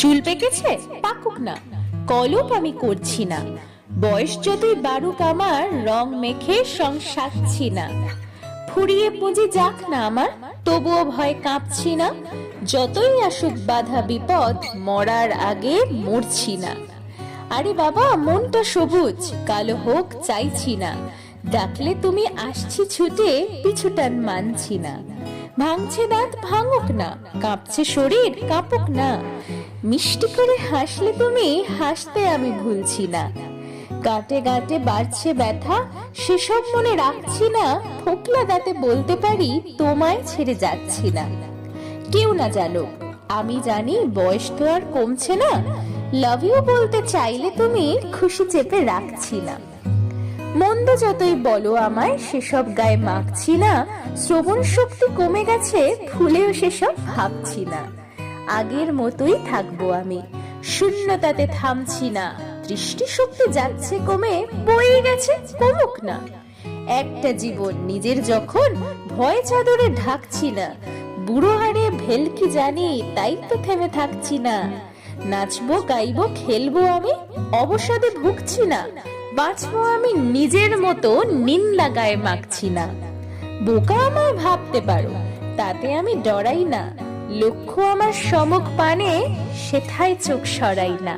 চুল পেকেছে, পাকুক না, কলপ আমি করছি না। বয়স যতই বাড়ুক আমার, রং মেখে সংসাচ্ছি না। ফুরিয়ে পুঁজি যাক না আমার, তবুও ভয় কাঁপছি না। যতই আসুক বাধা বিপদ, মরার আগে মরছি না। আরে বাবা, মনটা সবুজ, কালো হোক চাইছি না। ডাকলে তুমি আসছি ছুটে, পিছুটান মানছি না। ভাঙছে দাঁত ভাঙুক না, কাঁপছে শরীর কাঁপুক না। মিষ্টি করে হাসলে তুমি, হাসতে আমি ভুলছি না। গাঁটে গাঁটে বাড়ছে ব্যথা, সেসব মনে রাখছি না। ফোকলা দাঁতে বলতে পারি, তোমায় ছেড়ে যাচ্ছি না। কেউ না জানুক, আমি জানি বয়স তো আর কমছে না। লাভ ইউ বলতে চাইলে তুমি, খুশি চেপে রাখছি না। মন্দ যতই বলো আমায়, সেসব গায়ে মাখছি না। শ্রবণ শক্তি কমে গেছে, ভুলেও সেসব ভাবছি না। আগের মতোই থাকবো আমি, শূন্যতাতে থামছি না। দৃষ্টি শক্তি যাচ্ছে কমে, বয়ে গেছে কমুক না। একটা জীবন নিজের যখন, ভয় চাদরে ঢাকছি না। বুড়ো হাড়ে ভেলকি জানি, তাই তো থেমে থাকছি না। নাচবো গাইবো খেলবো আমি, অবসাদে ভুগছি না। বাঁচবো আমি নিজের মতো, নিন্দা গায়ে মাখছি না। বোকা আমায় ভাবতে পারো, তাতে আমি ডরাই না। লক্ষ্য আমার সমক পানে, সেথায় চোখ সরাই না।